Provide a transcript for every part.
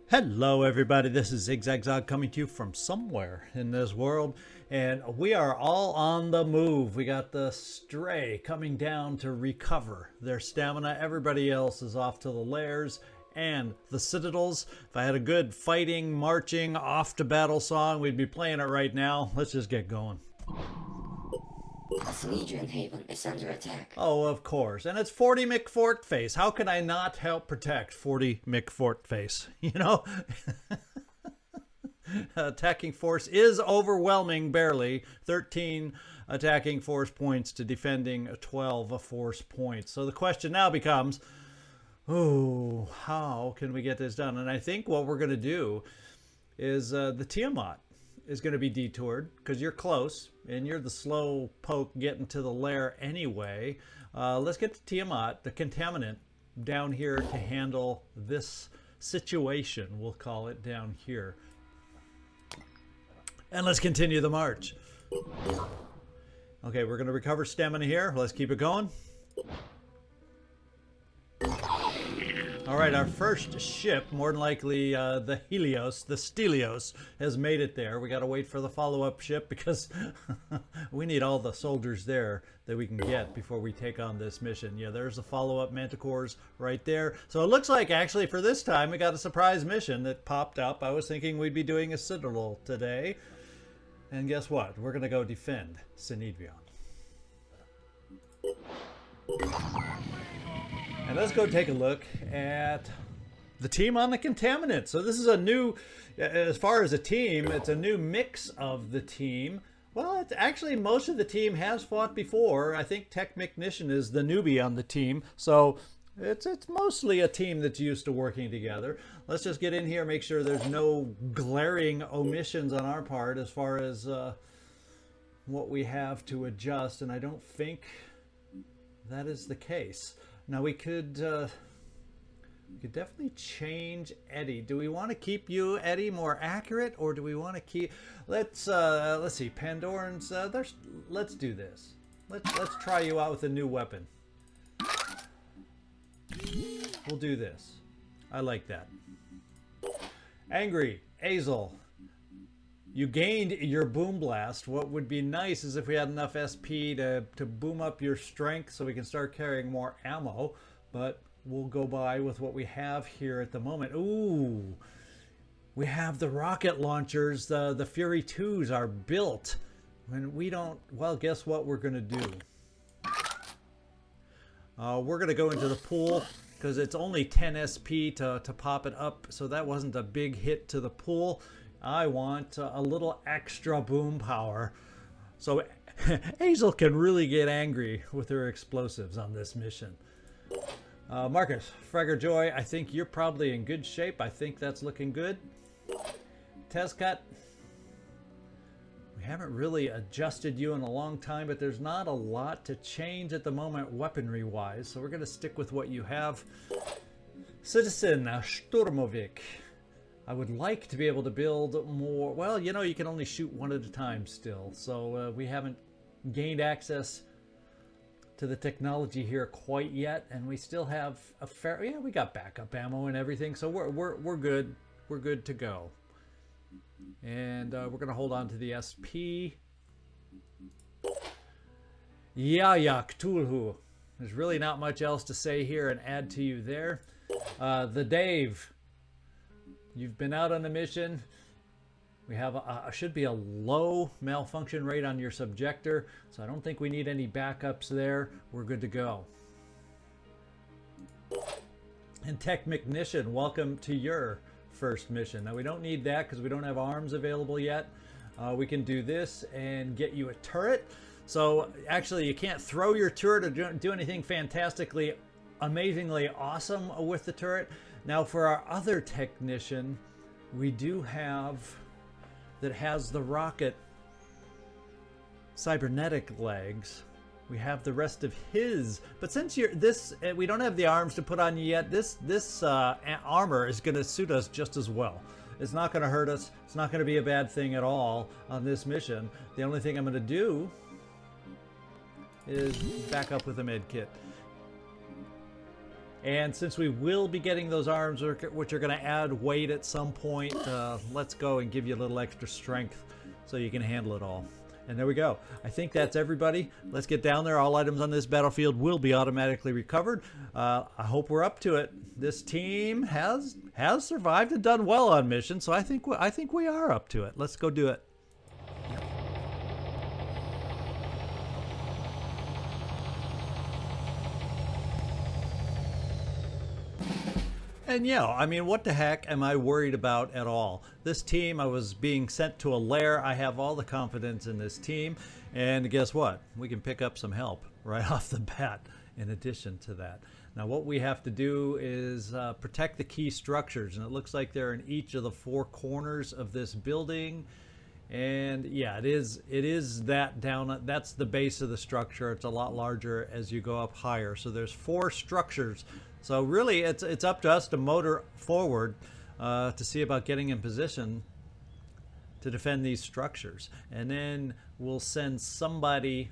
Hello everybody, this is Zigzag coming to you from somewhere in this world, and we are all on the move. We got the Stray coming down to recover their stamina. Everybody else is off to the lairs and the citadels. If I had a good fighting, marching, off to battle song, we'd be playing it right now. Let's just get going. The Synedrion haven is under attack. Oh, of course. And it's 40 McFortFace. How can I not help protect 40 McFortFace? You know? Attacking force is overwhelming, barely. 13 attacking force points to defending 12 force points. So the question now becomes, oh, how can we get this done? And I think what we're going to do is the Tiamat is going to be detoured because you're close and you're the slow poke getting to the lair anyway. Let's get to Tiamat, the contaminant, down here to handle this situation. We'll call it down here. And let's continue the march. Okay, we're going to recover stamina here. Let's keep it going. All right, our first ship, more than likely the Helios, the Stelios, has made it there. We got to wait for the follow-up ship because we need all the soldiers there that we can get before we take on this mission. Yeah, there's the follow-up Manticores right there. So it looks like actually for this time we got a surprise mission that popped up. I was thinking we'd be doing a Citadel today. And guess what? We're going to go defend Synedrion. And let's go take a look at the team on the contaminant. So this is a new, as far as a team, it's a new mix of the team. Well, it's actually most of the team has fought before. I think Techmechnician is the newbie on the team. So it's mostly a team that's used to working together. Let's just get in here, make sure there's no glaring omissions on our part as far as what we have to adjust. And I don't think that is the case. Now we could definitely change Eddie. Do we want to keep you, Eddie, more accurate, or do we want to keep? Let's see, Pandoran's. Let's do this. Let's try you out with a new weapon. We'll do this. I like that. Angry Azel. You gained your boom blast. What would be nice is if we had enough SP to boom up your strength so we can start carrying more ammo. But we'll go by with what we have here at the moment. Ooh, we have the rocket launchers. The Fury 2s are built. And we don't, well, guess what we're going to do? We're going to go into the pool because it's only 10 SP to pop it up. So that wasn't a big hit to the pool. I want a little extra boom power. So Hazel can really get angry with her explosives on this mission. Marcus, Fragger Joy, I think you're probably in good shape. I think that's looking good. Tezcut, we haven't really adjusted you in a long time, but there's not a lot to change at the moment weaponry-wise. So we're going to stick with what you have. Citizen Sturmovik. I would like to be able to build more. Well, you know, you can only shoot one at a time still. So we haven't gained access to the technology here quite yet. And we still have a fair, yeah, we got backup ammo and everything. So we're good. We're good to go. And we're going to hold on to the SP. Yaya Cthulhu. There's really not much else to say here and add to you there. The Dave. You've been out on a mission. We have should be a low malfunction rate on your subjector, so I don't think we need any backups there. We're good to go. And Techmechnician, welcome to your first mission. Now we don't need that because we don't have arms available yet. We can do this and get you a turret. So actually you can't throw your turret or do anything fantastically, amazingly awesome with the turret. Now for our other technician, we do have that has the rocket cybernetic legs. We have the rest of his, but since you're this, we don't have the arms to put on you yet. This armor is going to suit us just as well. It's not going to hurt us. It's not going to be a bad thing at all on this mission. The only thing I'm going to do is back up with a med kit. And since we will be getting those arms, which are going to add weight at some point, let's go and give you a little extra strength so you can handle it all. And there we go. I think that's everybody. Let's get down there. All items on this battlefield will be automatically recovered. I hope we're up to it. This team has survived and done well on missions, so I think we are up to it. Let's go do it. And yeah, I mean, what the heck am I worried about at all? This team, I was being sent to a lair. I have all the confidence in this team. And guess what? We can pick up some help right off the bat in addition to that. Now, what we have to do is protect the key structures. And it looks like they're in each of the 4 corners of this building. And yeah, it is that down. That's the base of the structure. It's a lot larger as you go up higher. So there's 4 structures. So really, it's up to us to motor forward to see about getting in position to defend these structures. And then we'll send somebody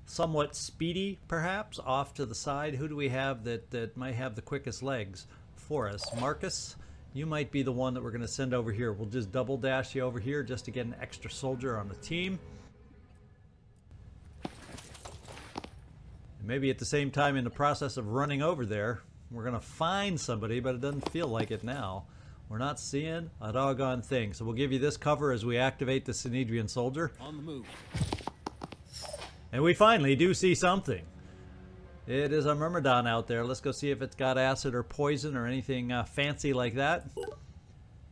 somewhat speedy, perhaps, off to the side. Who do we have that might have the quickest legs for us? Marcus, you might be the one that we're going to send over here. We'll just double dash you over here just to get an extra soldier on the team. And maybe at the same time, in the process of running over there, we're going to find somebody, but it doesn't feel like it now. We're not seeing a doggone thing. So we'll give you this cover as we activate the Synedrion soldier. On the move. And we finally do see something. It is a Myrmidon out there. Let's go see if it's got acid or poison or anything fancy like that.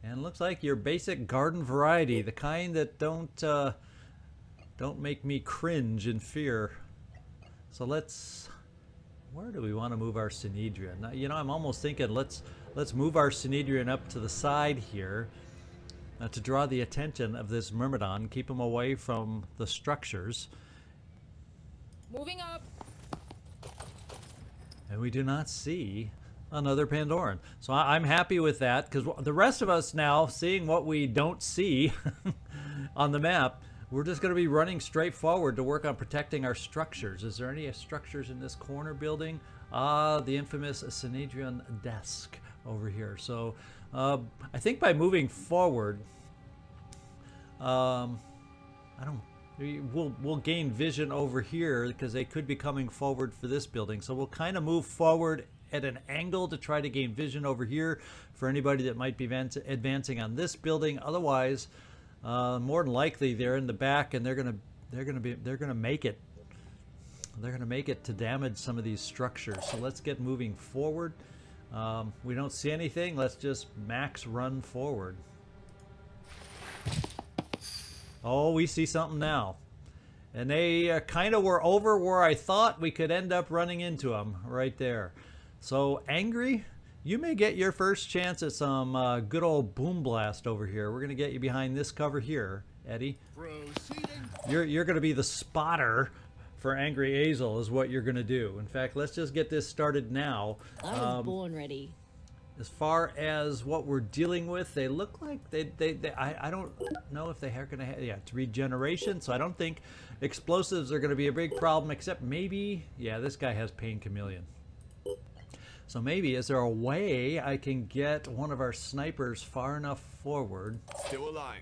And it looks like your basic garden variety, the kind that don't make me cringe in fear. So let's... Where do we want to move our Synedrion? Now, you know, I'm almost thinking let's move our Synedrion up to the side here to draw the attention of this Myrmidon, keep him away from the structures. Moving up. And we do not see another Pandoran. So I'm happy with that, because the rest of us now, seeing what we don't see on the map, we're just going to be running straight forward to work on protecting our structures. Is there any structures in this corner building? The infamous Synedrion desk over here. So I think by moving forward, we'll gain vision over here, because they could be coming forward for this building. So we'll kind of move forward at an angle to try to gain vision over here for anybody that might be advancing on this building. Otherwise, more than likely they're in the back, and they're gonna make it. They're gonna make it to damage some of these structures. So let's get moving forward. We don't see anything. Let's just max run forward. Oh, we see something now. And they kind of were over where I thought we could end up running into them right there. So, Angry, you may get your first chance at some good old boom blast over here. We're going to get you behind this cover here, Eddie. You're going to be the spotter for Angry Azel is what you're going to do. In fact, let's just get this started now. I was born ready. As far as what we're dealing with, they look like I don't know if they are going to have, it's regeneration, so I don't think explosives are going to be a big problem, except maybe, yeah, this guy has Pain Chameleon. So maybe, is there a way I can get one of our snipers far enough forward? Still alive.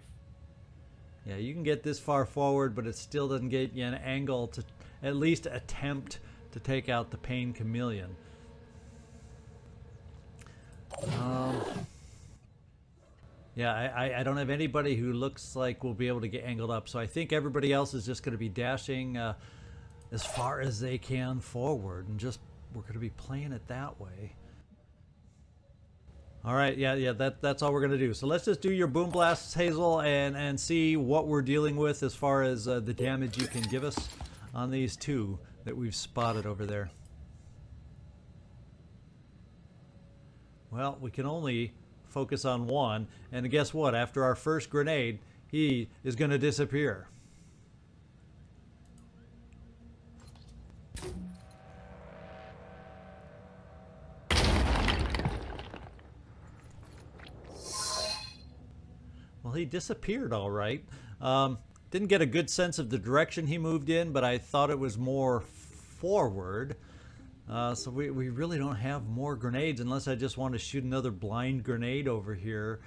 Yeah, you can get this far forward, but it still doesn't get you an angle to at least attempt to take out the Pain Chameleon. Yeah, I don't have anybody who looks like will be able to get angled up, so I think everybody else is just going to be dashing as far as they can forward, and just we're going to be playing it that way. All right, yeah, that's all we're going to do. So let's just do your boom blasts, Hazel, and see what we're dealing with as far as the damage you can give us on these two that we've spotted over there. Well, we can only focus on one, and guess what? After our first grenade, he is going to disappear. Well, he disappeared all right. Didn't get a good sense of the direction he moved in, but I thought it was more forward. So we really don't have more grenades unless I just want to shoot another blind grenade over here,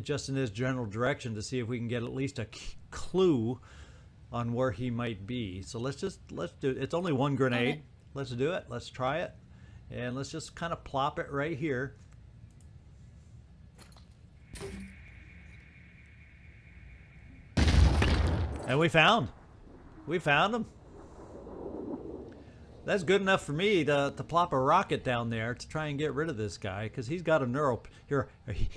just in his general direction to see if we can get at least a clue on where he might be. So let's do it. It's only one grenade. Let's do it. Let's try it. And let's just kind of plop it right here. And we found him. That's good enough for me to plop a rocket down there to try and get rid of this guy, because he's got a neural here.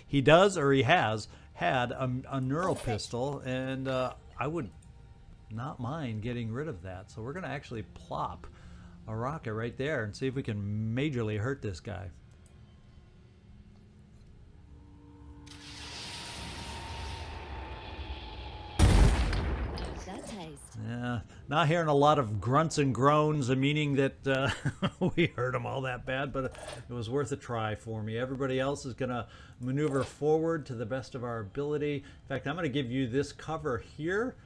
He does, or he has had a neural pistol, and I would not mind getting rid of that. So we're going to actually plop a rocket right there and see if we can majorly hurt this guy. How's that taste? Yeah, not hearing a lot of grunts and groans, meaning that we hurt him all that bad, but it was worth a try for me. Everybody else is going to maneuver forward to the best of our ability. In fact, I'm going to give you this cover here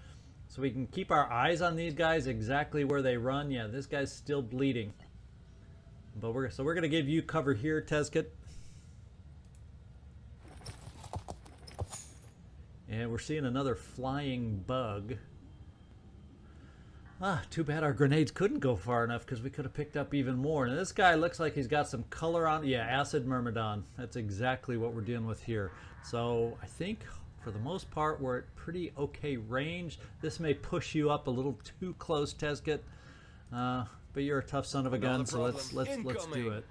so we can keep our eyes on these guys exactly where they run. Yeah, this guy's still bleeding. But we're going to give you cover here, Tezkit. And we're seeing another flying bug. Too bad our grenades couldn't go far enough, because we could have picked up even more. And this guy looks like he's got some color on. Yeah, acid myrmidon. That's exactly what we're dealing with here. So I think for the most part we're at pretty okay range. This may push you up a little too close, Tezkit. But you're a tough son of a gun, so let's do it.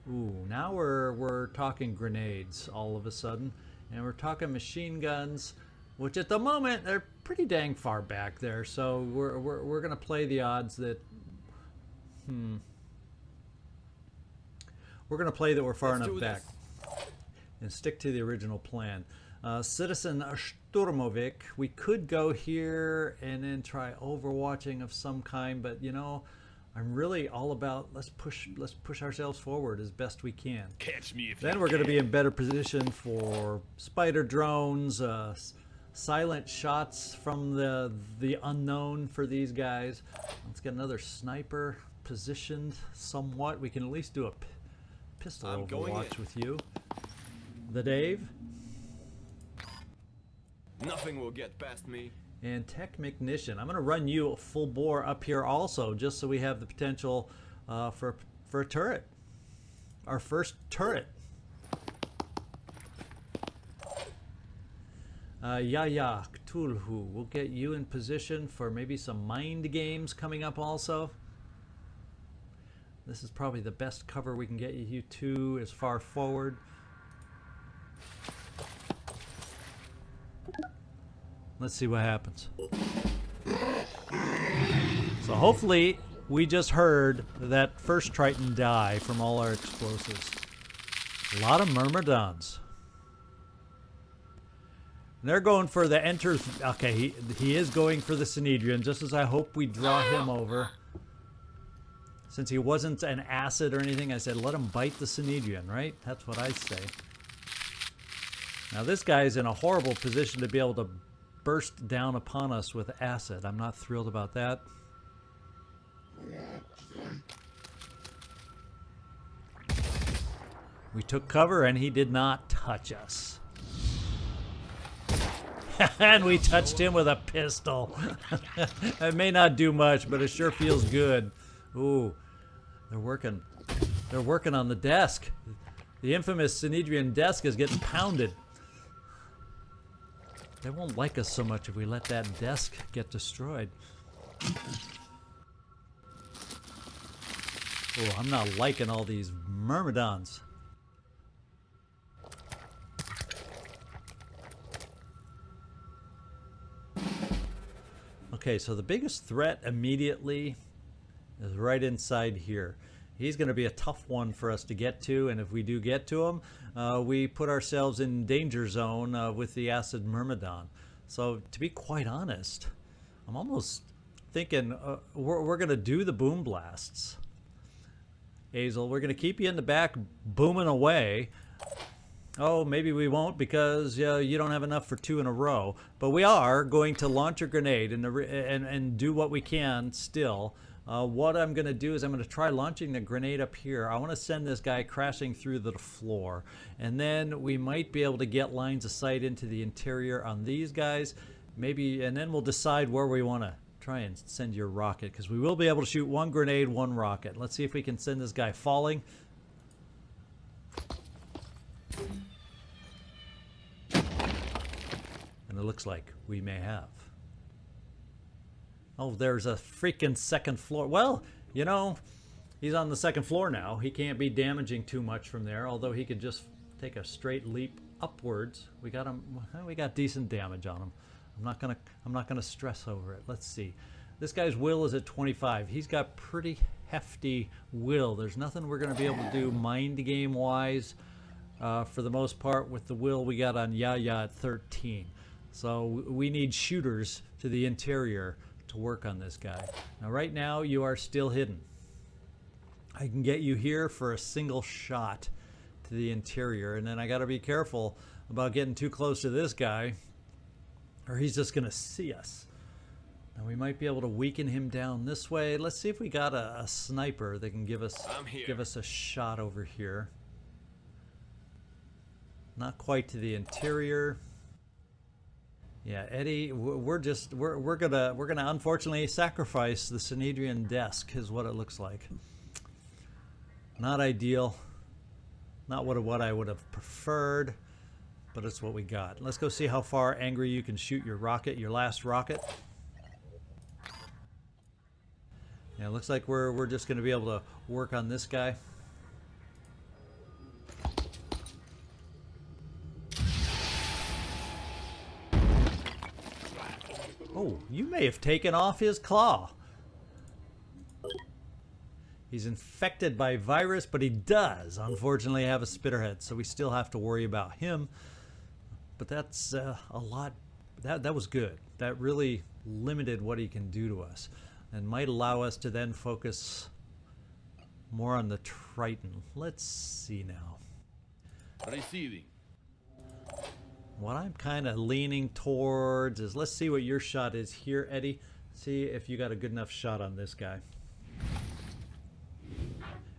Ooh, now we're talking grenades all of a sudden, and we're talking machine guns, which at the moment they're pretty dang far back there. So we're gonna play the odds that we're gonna play that we're far enough back and stick to the original plan. Citizen Sturmovik, we could go here and then try overwatching of some kind, but you know, I'm really all about let's push ourselves forward as best we can. Catch me if then we're going to be in better position for spider drones, silent shots from the unknown for these guys. Let's get another sniper positioned somewhat. We can at least do a pistol overwatch with you. The Dave. Nothing will get past me. And Techmechnician. I'm going to run you full bore up here also, just so we have the potential for a turret. Our first turret. Yaya Cthulhu. We'll get you in position for maybe some mind games coming up also. This is probably the best cover we can get you to as far forward. Let's see what happens. So hopefully we just heard that first Triton die from all our explosives. A lot of Myrmidons. They're going for the enter. Okay, he is going for the Synedrion, just as I hope we draw him over. Since he wasn't an acid or anything, I said let him bite the Synedrion, right? That's what I say. Now this guy's in a horrible position to be able to burst down upon us with acid. I'm not thrilled about that. We took cover and he did not touch us. And we touched him with a pistol. It may not do much, but it sure feels good. Ooh, they're working on the desk. The infamous Synedrion desk is getting pounded. They won't like us so much if we let that desk get destroyed. Oh, I'm not liking all these Myrmidons. Okay, so the biggest threat immediately is right inside here. He's going to be a tough one for us to get to, and if we do get to him, we put ourselves in danger zone with the acid Myrmidon. So to be quite honest, I'm almost thinking we're going to do the boom blasts. Hazel, we're going to keep you in the back booming away. Oh, maybe we won't because you don't have enough for 2 in a row. But we are going to launch a grenade and do what we can still What I'm going to do is I'm going to try launching the grenade up here. I want to send this guy crashing through the floor. And then we might be able to get lines of sight into the interior on these guys. Maybe, and then we'll decide where we want to try and send your rocket. Because we will be able to shoot one grenade, one rocket. Let's see if we can send this guy falling. And it looks like we may have. Oh, there's a freaking second floor. Well, you know, he's on the second floor now. He can't be damaging too much from there, although he could just take a straight leap upwards. We got him. We got decent damage on him. I'm not gonna stress over it. Let's see. This guy's will is at 25. He's got pretty hefty will. There's nothing we're gonna be able to do mind game wise. For the most part, with the will we got on Yaya at 13. So we need shooters to the interior to work on this guy. Now right now you are still hidden. I can get you here for a single shot to the interior, and then I got to be careful about getting too close to this guy or he's just gonna see us. Now we might be able to weaken him down this way. Let's see if we got a sniper that can give us a shot over here. Not quite to the interior. Yeah, Eddie, we're gonna unfortunately sacrifice the Synedrion desk, is what it looks like. Not ideal. Not what I would have preferred, but it's what we got. Let's go see how far angry you can shoot your rocket, your last rocket. Yeah, it looks like we're just gonna be able to work on this guy. Oh, you may have taken off his claw. He's infected by virus, but he does unfortunately have a spitterhead, so we still have to worry about him. But that's a lot. That was good. That really limited what he can do to us, and might allow us to then focus more on the Triton. Let's see now. Receiving. What I'm kind of leaning towards is, let's see what your shot is here, Eddie. See if you got a good enough shot on this guy.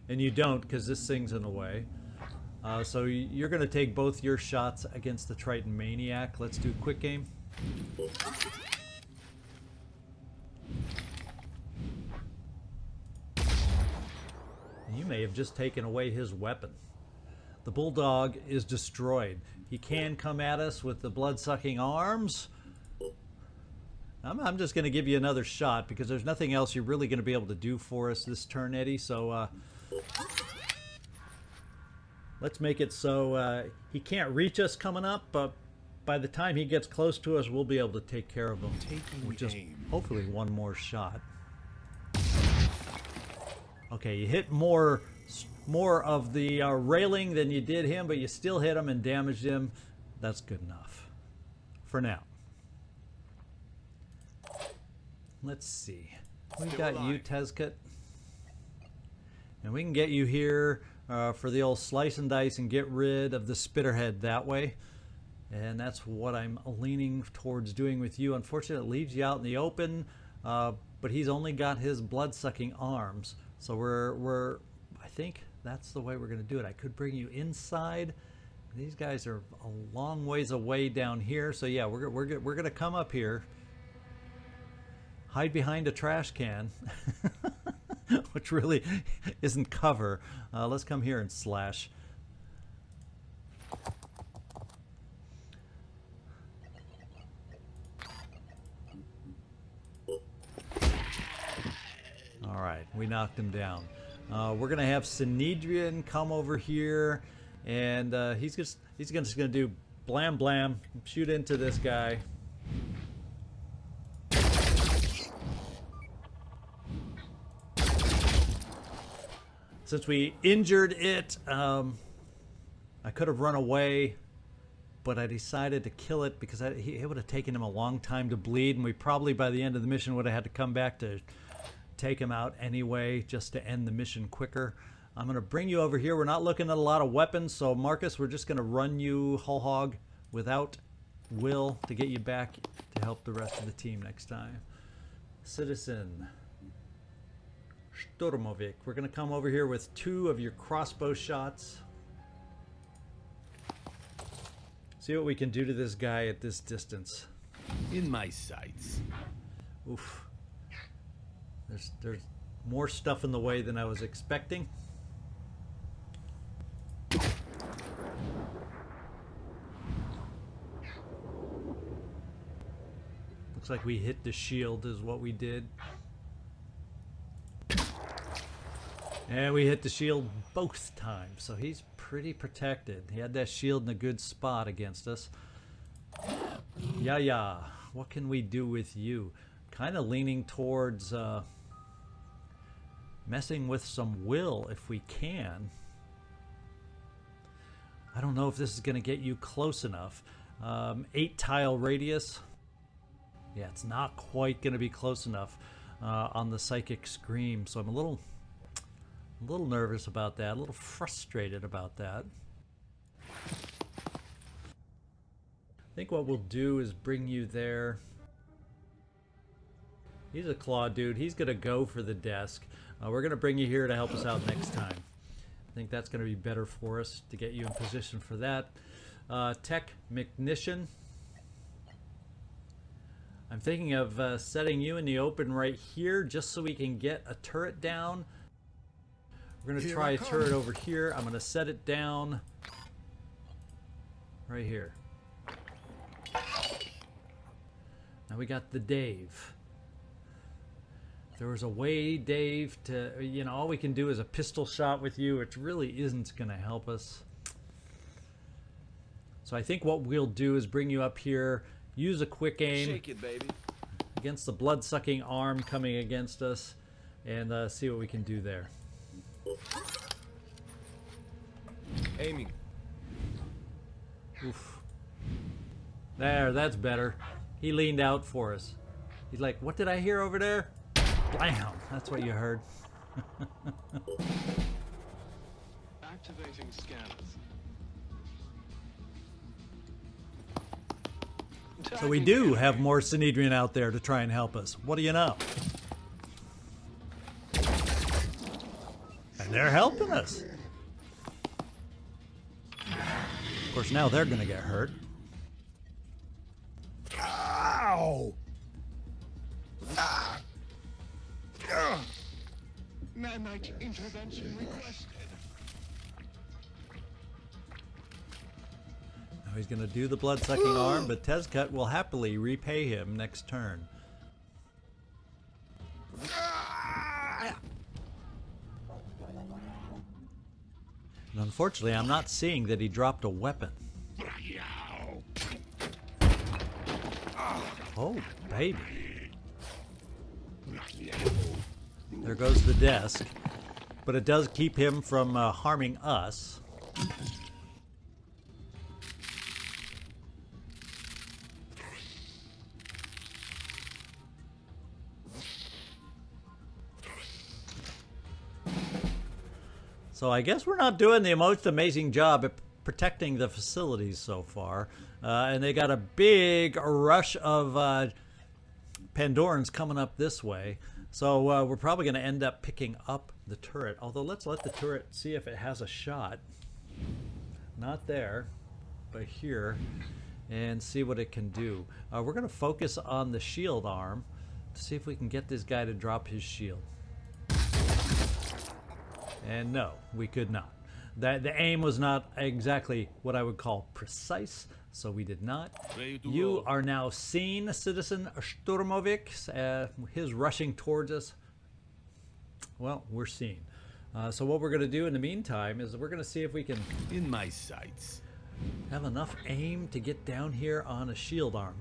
And you don't, because this thing's in the way. So you're going to take both your shots against the Triton Maniac. Let's do quick game. You may have just taken away his weapon. The Bulldog is destroyed. He can come at us with the blood-sucking arms. I'm just going to give you another shot because there's nothing else you're really going to be able to do for us this turn, Eddie. So let's make it so he can't reach us coming up, but by the time he gets close to us, we'll be able to take care of him with just hopefully one more shot. Okay, you hit more of the railing than you did him, but you still hit him and damaged him. That's good enough for now. Let's see. We got you, Tezcut, and we can get you here for the old slice and dice and get rid of the spitterhead that way. And that's what I'm leaning towards doing with you. Unfortunately, it leaves you out in the open, but he's only got his blood-sucking arms. So I think that's the way we're going to do it. I could bring you inside. These guys are a long ways away down here. So yeah, we're going to come up here, hide behind a trash can, which really isn't cover. Let's come here and slash. All right, we knocked him down. We're gonna have Synedrion come over here, and he's just gonna do blam blam, shoot into this guy. Since we injured it, I could have run away, but I decided to kill it because it would have taken him a long time to bleed, and we probably by the end of the mission would have had to come back to take him out anyway, just to end the mission quicker. I'm going to bring you over here. We're not looking at a lot of weapons, so Marcus, we're just going to run you whole hog without will to get you back to help the rest of the team next time. Citizen. Sturmovik. We're going to come over here with 2 of your crossbow shots. See what we can do to this guy at this distance. In my sights. Oof. There's more stuff in the way than I was expecting. Looks like we hit the shield is what we did. And we hit the shield both times, so he's pretty protected. He had that shield in a good spot against us. Yeah. What can we do with you? Kind of leaning towards messing with some will if we can. I don't know if this is going to get you close enough. 8 tile radius. Yeah, it's not quite going to be close enough on the psychic scream, so I'm a little nervous about that, a little frustrated about that. I think what we'll do is bring you there. He's a claw dude. He's going to go for the desk. We're going to bring you here to help us out next time. I think that's going to be better for us to get you in position for that. Tech Mechnician. I'm thinking of setting you in the open right here just so we can get a turret down. We're going to try a turret over here. I'm going to set it down right here. Now we got the Dave. There was a way, Dave, to, you know, all we can do is a pistol shot with you, which really isn't going to help us. So I think what we'll do is bring you up here, use a quick aim. Shake it, baby. Against the blood-sucking arm coming against us, and see what we can do there. Aiming. Oof. There, that's better. He leaned out for us. He's like, what did I hear over there? Blam! That's what you heard. Activating scanners. So we do have more Synedrion out there to try and help us. What do you know? And they're helping us. Of course, now they're going to get hurt. Ow! Nanite intervention requested. Now he's going to do the blood-sucking arm, but Tezcut will happily repay him next turn. And unfortunately, I'm not seeing that he dropped a weapon. Oh, baby. There goes the desk. But it does keep him from harming us. So I guess we're not doing the most amazing job at protecting the facilities so far. And they got a big rush of Pandorans coming up this way. So we're probably going to end up picking up the turret. Although let's let the turret see if it has a shot. Not there, but here. And see what it can do. We're going to focus on the shield arm to see if we can get this guy to drop his shield. And no, we could not. The aim was not exactly what I would call precise, so we did not. You are now seen, Citizen Sturmovik. His rushing towards us, well, we're seen. So what we're going to do in the meantime is we're going to see if we can In my sights. have enough aim to get down here on a shield arm.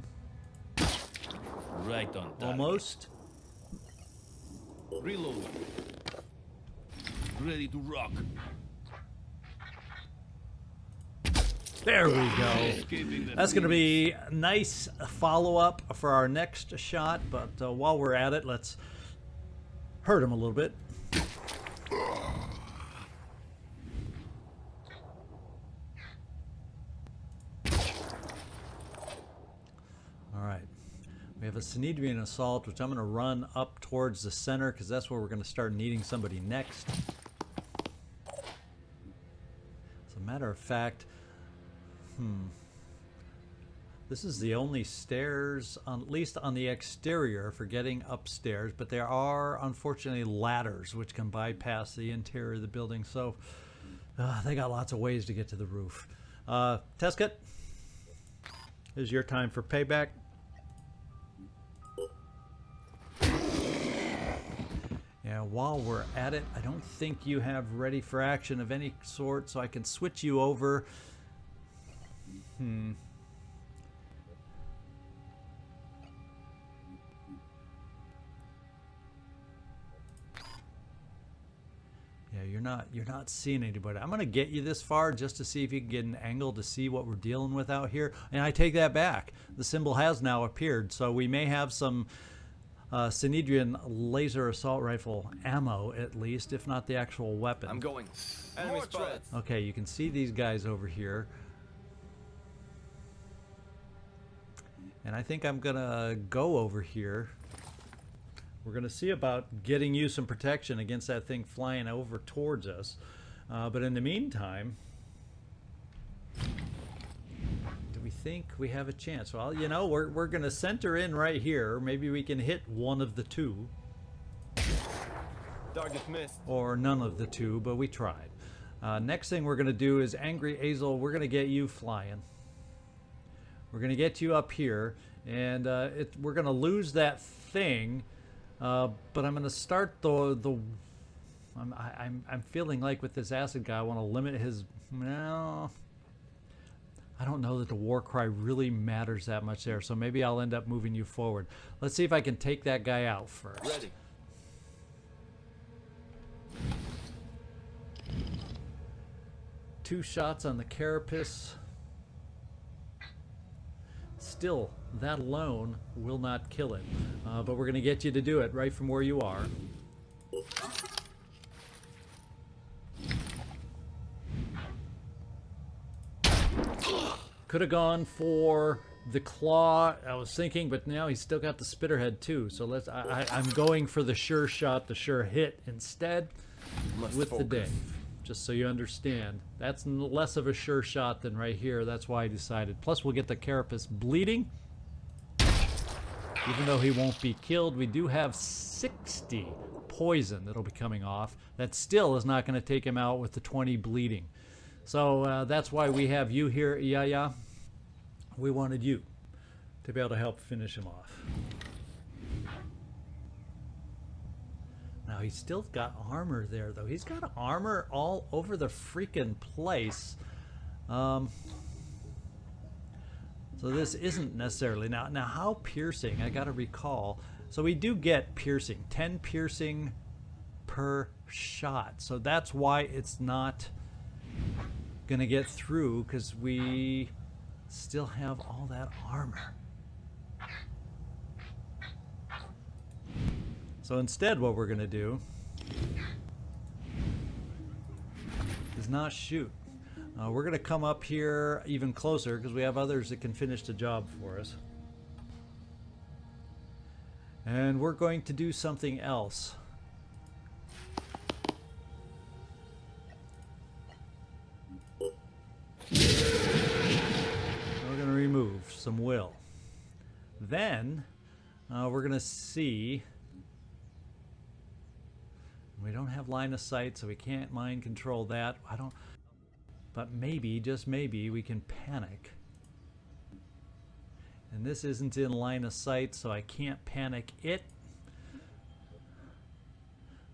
Right on target. Almost. Reload. Ready to rock. There we go. That's going to be a nice follow-up for our next shot, but while we're at it, let's hurt him a little bit. All right. We We have a Synedrion assault, which I'm going to run up towards the center because that's where we're going to start needing somebody next. As a matter of fact, this is the only stairs, at least on the exterior, for getting upstairs, but there are unfortunately ladders which can bypass the interior of the building, so they got lots of ways to get to the roof. Tesket, this is your time for payback. And while we're at it, I don't think you have ready for action of any sort, so I can switch you over. Yeah, you're not seeing anybody. I'm gonna get you this far just to see if you can get an angle to see what we're dealing with out here. And I take that back. The symbol has now appeared, so we may have some Synedrion laser assault rifle ammo, at least, if not the actual weapon. I'm going. Enemy spotted. Okay, you can see these guys over here. And I think I'm gonna go over here. We're gonna see about getting you some protection against that thing flying over towards us. But in the meantime, do we think we have a chance? Well, you know, we're gonna center in right here. Maybe we can hit one of the two. Target missed. Or none of the two, but we tried. Next thing we're gonna do is Angry Azel. We're gonna get you flying. We're gonna get you up here, and we're gonna lose that thing. But I'm gonna start I'm feeling like with this acid guy, I want to limit his. Well, I don't know that the war cry really matters that much there, so maybe I'll end up moving you forward. Let's see if I can take that guy out first. Ready. Two shots on the carapace. Still, that alone will not kill it. But we're going to get you to do it right from where you are. Could have gone for the claw, I was thinking, but now he's still got the spitterhead too. So I'm going for the sure shot, the sure hit instead with the Dave. Just so you understand, that's less of a sure shot than right here. That's why I decided. Plus, we'll get the carapace bleeding. Even though he won't be killed, we do have 60 poison that'll be coming off. That still is not going to take him out with the 20 bleeding. So that's why we have you here, Yaya. We wanted you to be able to help finish him off. Now, he's still got armor there, though. He's got armor all over the freaking place. So this isn't necessarily... Now how piercing? I got to recall. So we do get piercing. 10 piercing per shot. So that's why it's not going to get through, because we still have all that armor. So instead, what we're going to do is not shoot. We're going to come up here even closer because we have others that can finish the job for us. And we're going to do something else. We're going to remove some will. Then we're going to see... We don't have line of sight, so we can't mind control that. But maybe, just maybe, we can panic. And this isn't in line of sight, so I can't panic it.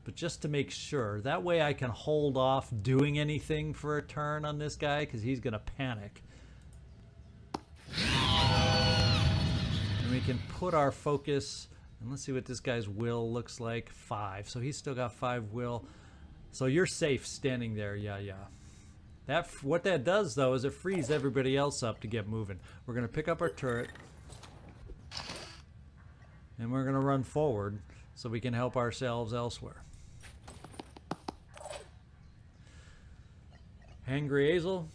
But just to make sure, that way I can hold off doing anything for a turn on this guy, because he's going to panic. And we can put our focus... And let's see what this guy's will looks like. 5. So he's still got 5 will. So you're safe standing there. Yeah. What that does, though, is it frees everybody else up to get moving. We're going to pick up our turret. And we're going to run forward so we can help ourselves elsewhere. Angry Azel.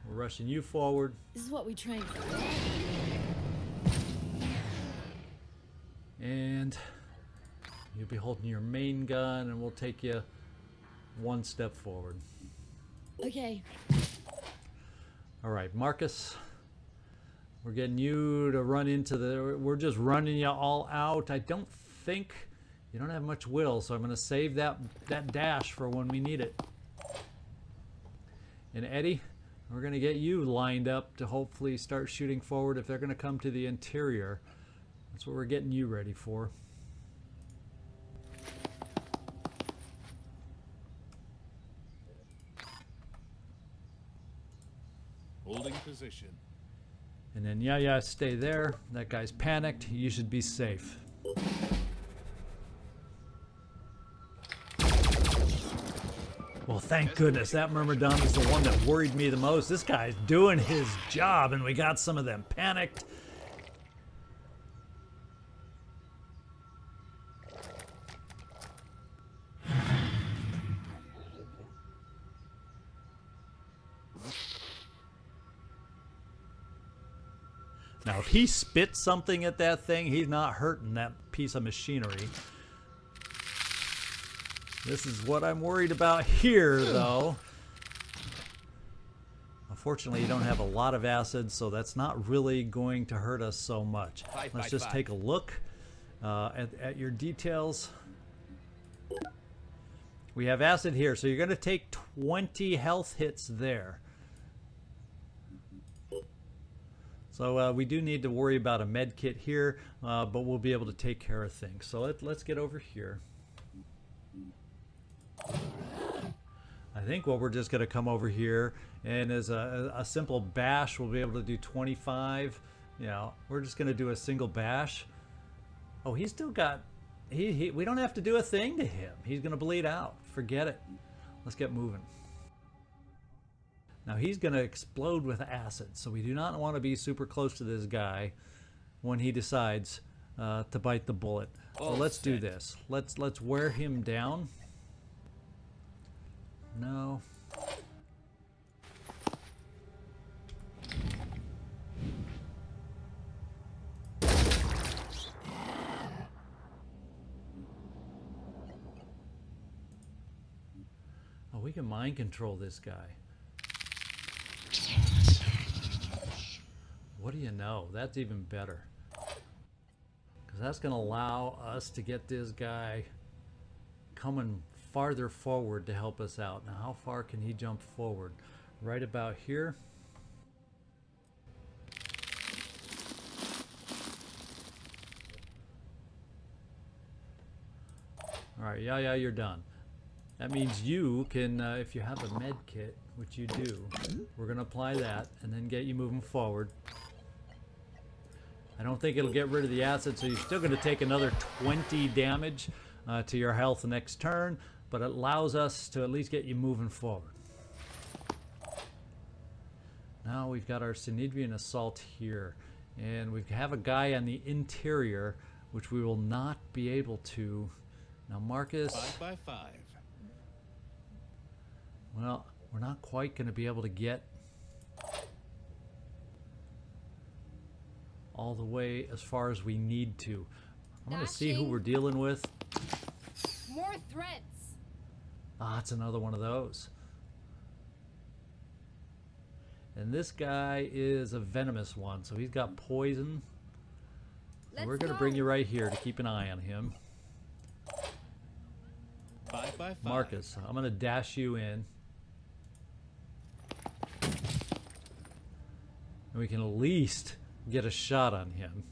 We're rushing you forward. This is what we trained for. And you'll be holding your main gun, and we'll take you one step forward. Okay. All right, Marcus. We're getting you to run into the... We're just running you all out. I don't think... You don't have much will, so I'm going to save that dash for when we need it. And Eddie, we're going to get you lined up to hopefully start shooting forward if they're going to come to the interior. That's what we're getting you ready for. Holding position. And then, yeah, stay there. That guy's panicked. You should be safe. Well, thank goodness. That Myrmidon is the one that worried me the most. This guy's doing his job, and we got some of them panicked. Now, if he spits something at that thing, he's not hurting that piece of machinery. This is what I'm worried about here, though. Unfortunately, you don't have a lot of acid, so that's not really going to hurt us so much. Let's just take a look at your details. We have acid here, so you're going to take 20 health hits there. So we do need to worry about a med kit here, but we'll be able to take care of things. So let's get over here. I think we're just going to come over here, and as a simple bash, we'll be able to do 25. You know, we're just going to do a single bash. Oh, he's still got... we don't have to do a thing to him. He's going to bleed out. Forget it. Let's get moving. Now he's going to explode with acid, so we do not want to be super close to this guy when he decides to bite the bullet. So let's do this. Let's wear him down. No. Oh, we can mind control this guy. What do you know? That's even better. Because that's going to allow us to get this guy coming farther forward to help us out. Now, how far can he jump forward? Right about here. All right, yeah, you're done. That means you can, if you have a med kit, which you do, we're going to apply that and then get you moving forward. I don't think it'll get rid of the acid, so you're still going to take another 20 damage to your health next turn, but it allows us to at least get you moving forward. Now we've got our Synedrion assault here, and we have a guy on the interior, which we will not be able to. Now, Marcus... 5 by 5. Well, we're not quite going to be able to get all the way as far as we need to. I'm going to see who we're dealing with. More threats. Ah, it's another one of those. And this guy is a venomous one, so he's got poison. So we're going to bring you right here to keep an eye on him. 5 by 5. Marcus, I'm going to dash you in. And we can at least get a shot on him.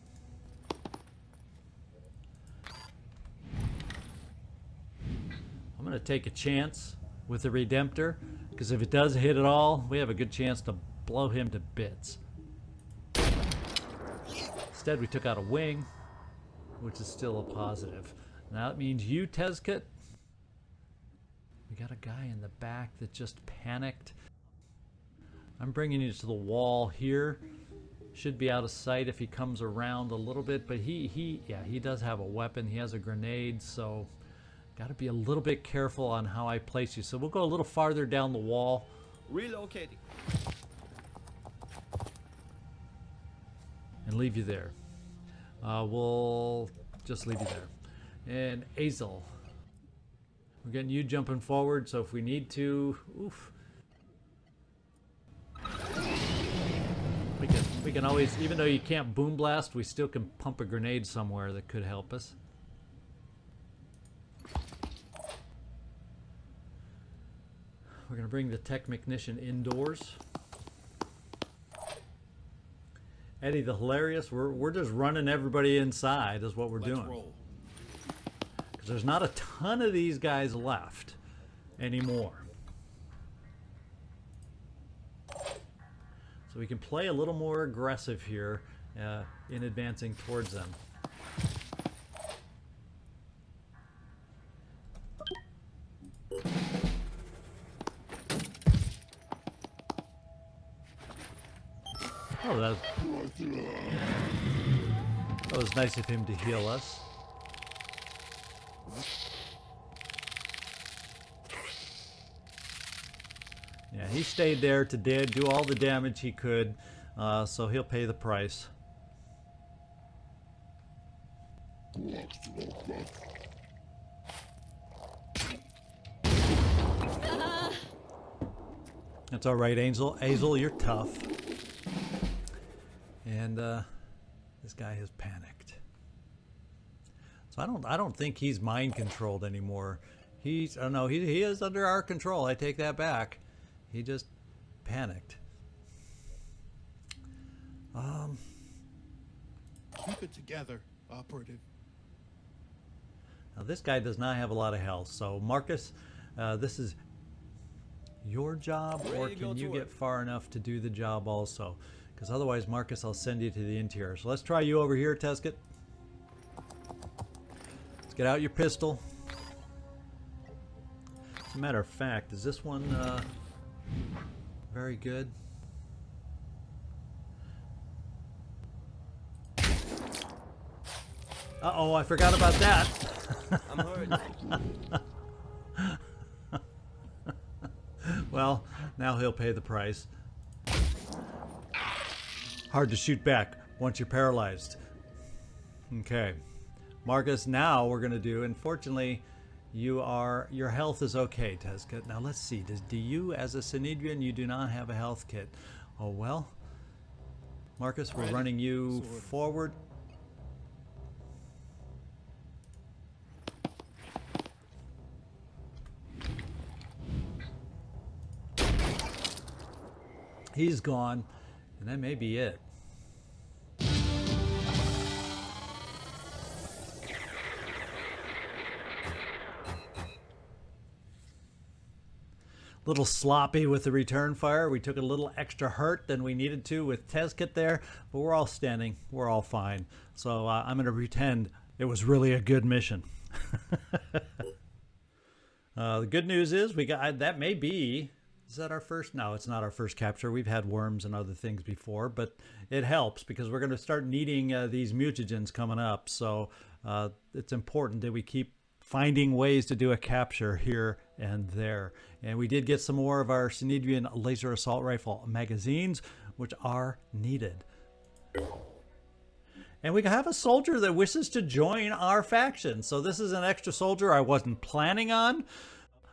I'm going to take a chance with the Redemptor, because if it does hit at all, we have a good chance to blow him to bits. Instead, we took out a wing, which is still a positive. Now that means you, Tezkit. We got a guy in the back that just panicked. I'm bringing you to the wall here. Should be out of sight if he comes around a little bit, but he does have a weapon. He has a grenade, so got to be a little bit careful on how I place you. So we'll go a little farther down the wall. Relocating. And leave you there. We'll just leave you there. And Azel. We're getting you jumping forward, so if we need to, oof. We can always, even though you can't boom blast, we still can pump a grenade somewhere that could help us. We're gonna bring the Technician indoors. Eddie the Hilarious, we're just running everybody inside is what we're doing. Roll. Because there's not a ton of these guys left anymore. So we can play a little more aggressive here in advancing towards them. Oh, that was nice of him to heal us. Yeah, he stayed there to do all the damage he could, so he'll pay the price. That's all right, Angel. Azel, you're tough. And this guy has panicked. So I don't think he's mind controlled anymore. He is under our control. I take that back. He just panicked. Keep it together, operative. Now this guy does not have a lot of health. So Marcus, this is your job, or can you get far enough to do the job also? Because otherwise, Marcus, I'll send you to the interior. So let's try you over here, Tesket. Let's get out your pistol. As a matter of fact, is this one very good? Uh-oh, I forgot about that. I'm hurt. Well, now he'll pay the price. Hard to shoot back once you're paralyzed. Okay. Marcus, now we're going to do, unfortunately, your health is okay, Tezka. Now let's see, do you, as a Synedrion, you do not have a health kit. Oh well. Marcus, we're running you forward. He's gone, and that may be it. Little sloppy with the return fire. We took a little extra hurt than we needed to with Tezkit there, but we're all standing. We're all fine. So I'm going to pretend it was really a good mission. The good news is we got, that may be, is that our first? No, it's not our first capture. We've had worms and other things before, but it helps because we're going to start needing these mutagens coming up. So it's important that we keep finding ways to do a capture here and there. And we did get some more of our Synedrion laser assault rifle magazines, which are needed. And we have a soldier that wishes to join our faction. So this is an extra soldier I wasn't planning on.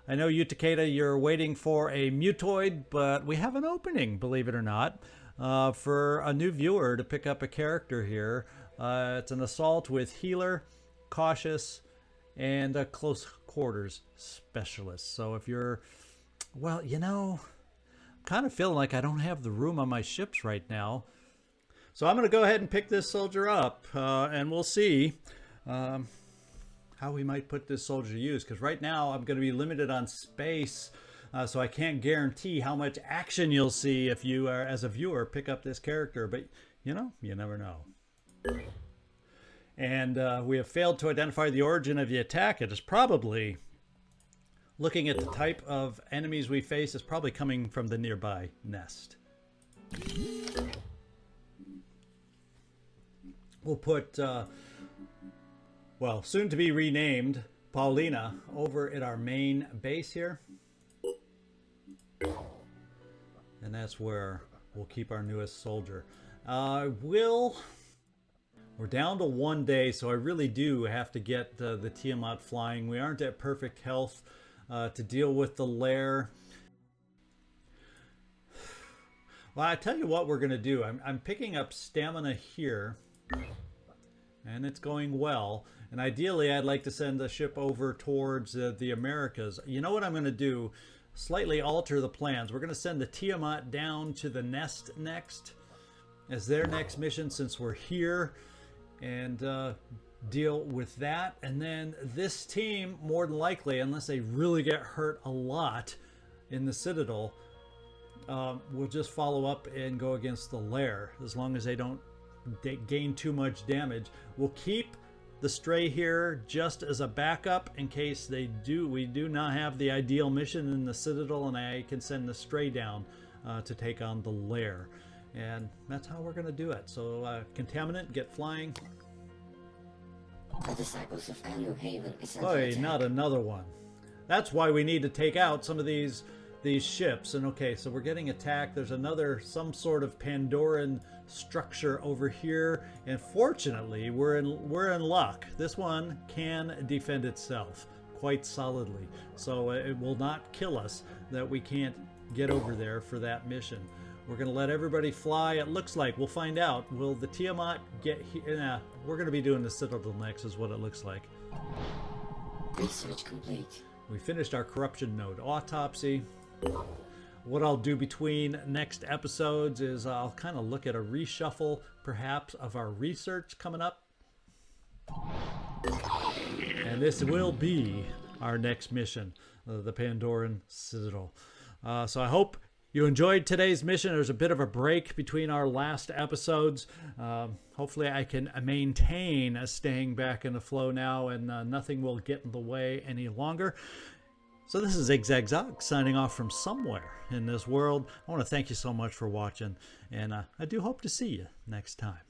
I know you, Takeda, you're waiting for a mutoid, but we have an opening, believe it or not, for a new viewer to pick up a character here. It's an assault with healer, cautious, and a close quarters specialist. So if you're, well, you know, I'm kind of feeling like I don't have the room on my ships right now. So I'm going to go ahead and pick this soldier up, and we'll see how we might put this soldier to use. Because right now I'm going to be limited on space, so I can't guarantee how much action you'll see if you are, as a viewer, pick up this character. But, you know, you never know. And we have failed to identify the origin of the attack. It is probably, looking at the type of enemies we face, is probably coming from the nearby nest. We'll put, well, soon to be renamed Paulina over at our main base here. And that's where we'll keep our newest soldier. We're down to 1 day, so I really do have to get the Tiamat flying. We aren't at perfect health to deal with the lair. Well, I tell you what we're going to do. I'm picking up stamina here, and it's going well. And ideally, I'd like to send the ship over towards the Americas. You know what I'm going to do? Slightly alter the plans. We're going to send the Tiamat down to the nest next as their next mission, since we're here, and deal with that. And then this team, more than likely, unless they really get hurt a lot in the Citadel, we'll just follow up and go against the lair, as long as they don't gain too much damage. We'll keep the Stray here just as a backup in case we do not have the ideal mission in the Citadel, and I can send the Stray down to take on the lair. And that's how we're going to do it. So Contaminant, get flying. The disciples of Anu Haven is under Boy, attack. not another one. That's why we need to take out some of these ships. And okay, so we're getting attacked. There's some sort of Pandoran structure over here, and fortunately we're in luck. This one can defend itself quite solidly, so it will not kill us that we can't get over there for that mission. We're going to let everybody fly. It looks like we'll find out. Will the Tiamat get here? We're going to be doing the Citadel next, is what it looks like. Research complete. We finished our corruption node autopsy. What I'll do between next episodes is I'll kind of look at a reshuffle, perhaps, of our research coming up. And this will be our next mission, the Pandoran Citadel. So I hope you enjoyed today's mission. There's a bit of a break between our last episodes. Hopefully I can maintain staying back in the flow now, and nothing will get in the way any longer. So this is Zigzag signing off from somewhere in this world. I want to thank you so much for watching, and I do hope to see you next time.